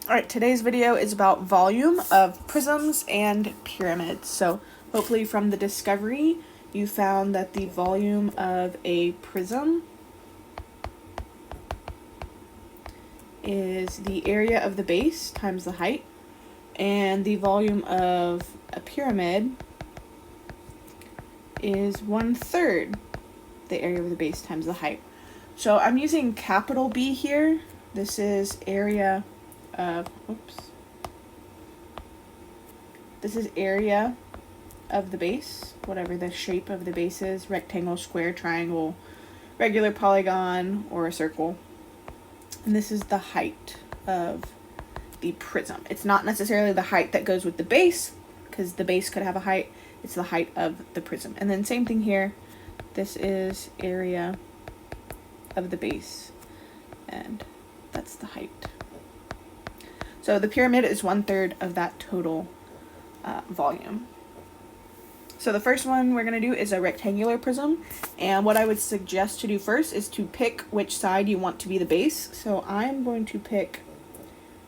Alright, today's video is about volume of prisms and pyramids. So hopefully from the discovery you found that the volume of a prism is the area of the base times the height, and the volume of a pyramid is 1/3 the area of the base times the height. So I'm using capital B here. This is area of, this is area of the base, whatever the shape of the base is, rectangle, square, triangle, regular polygon, or a circle. And this is the height of the prism. It's not necessarily the height that goes with the base, because the base could have a height. It's the height of the prism. And then same thing here. This is area of the base, and that's the height. So the pyramid is 1/3 of that total volume. So the first one we're going to do is a rectangular prism, and what I would suggest to do first is to pick which side you want to be the base. So I'm going to pick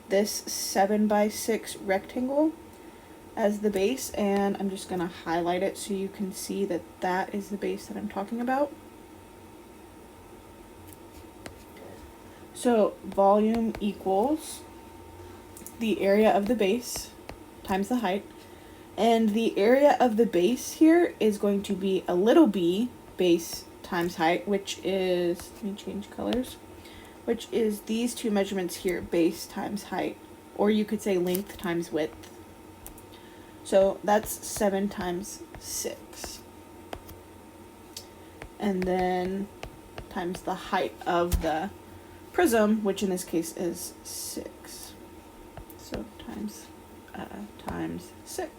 this 7x6 rectangle as the base, and I'm just going to highlight it so you can see that that is the base that I'm talking about. So volume equals the area of the base times the height, and the area of the base here is going to be a little b, base times height, which is, let me change colors, which is these two measurements here, base times height, or you could say length times width. So that's 7 times 6, and then times the height of the prism, which in this case is 6. So times 6.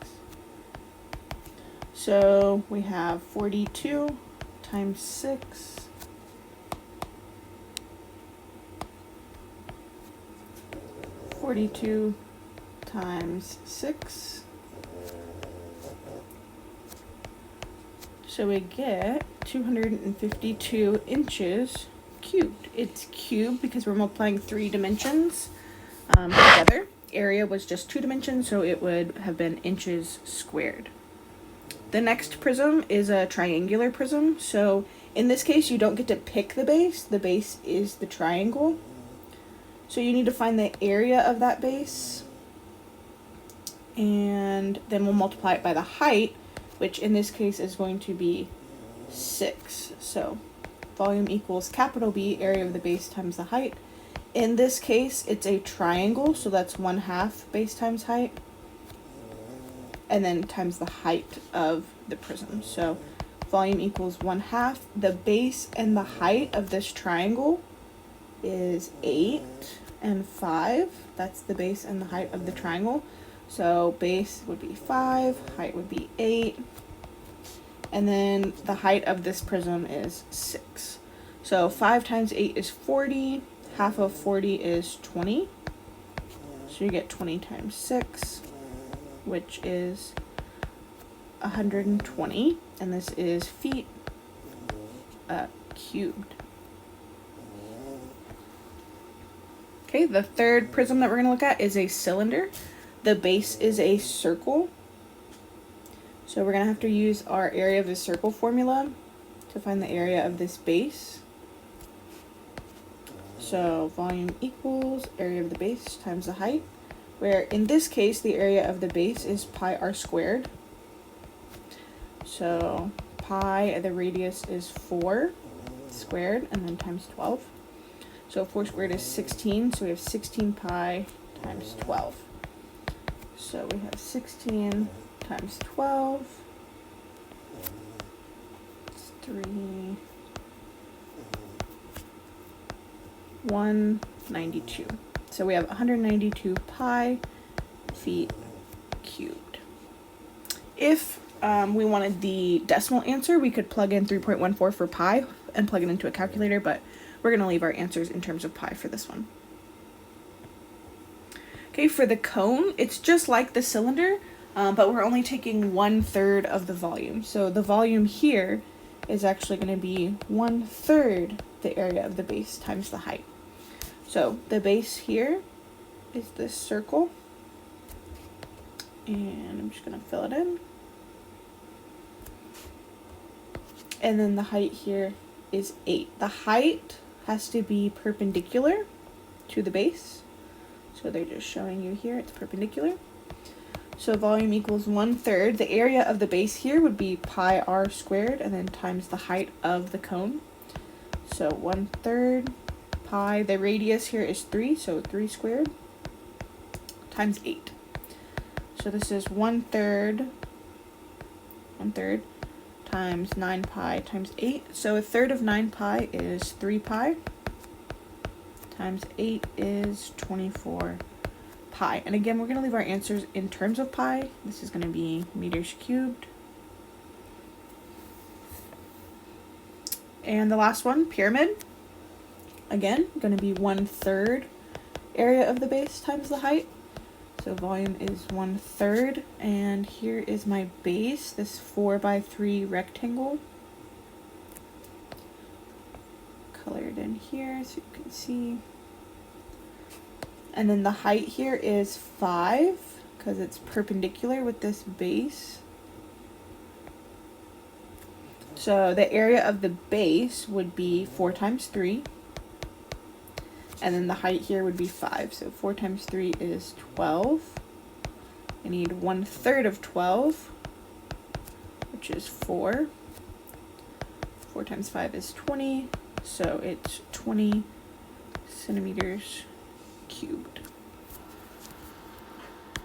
So we have 42 times 6. Times 6. So we get 252 inches cubed. It's cubed because we're multiplying 3 dimensions together. Area was just 2 dimensions, so it would have been inches squared. The next prism is a triangular prism. So in this case, you don't get to pick the base. The base is the triangle. So you need to find the area of that base, and then we'll multiply it by the height, which in this case is going to be 6. So volume equals capital B, area of the base times the height. In this case, it's a triangle, so that's 1/2 base times height, and then times the height of the prism. So volume equals 1/2. The base and the height of this triangle is 8 and 5. That's the base and the height of the triangle. So base would be 5, height would be 8, and then the height of this prism is 6. So 5 times 8 is 40. Half of 40 is 20. So you get 20 times 6, which is 120, and this is feet cubed. Okay, the third prism that we're going to look at is a cylinder. The base is a circle. So we're going to have to use our area of the circle formula to find the area of this base. So volume equals area of the base times the height, where in this case the area of the base is pi r squared. So pi, the radius is 4 squared, and then times 12. So 4 squared is 16, so we have 16 pi times 12. So we have 16 times 12. It's 192. So we have 192 pi feet cubed. If we wanted the decimal answer, we could plug in 3.14 for pi and plug it into a calculator, but we're going to leave our answers in terms of pi for this one. Okay, for the cone, it's just like the cylinder, but we're only taking 1/3 of the volume. So the volume here is actually going to be 1/3 the area of the base times the height. So the base here is this circle. And I'm just going to fill it in. And then the height here is 8. The height has to be perpendicular to the base. So they're just showing you here, it's perpendicular. So volume equals 1/3. The area of the base here would be pi r squared, and then times the height of the cone. So 1/3 pi, the radius here is 3, so 3 squared times 8. So this is 1/3 times 9 pi times 8. So 1/3 of 9 pi is 3 pi times 8 is 24 pi. And again, we're going to leave our answers in terms of pi. This is going to be meters cubed. And the last one, pyramid. Again, going to be 1/3 area of the base times the height. So volume is 1/3, and here is my base, this 4x3 rectangle. Colored in here so you can see. And then the height here is 5 because it's perpendicular with this base. So the area of the base would be 4 times 3. And then the height here would be 5. So 4 times 3 is 12. I need 1/3 of 12, which is 4. 4 times 5 is 20. So it's 20 centimeters cubed.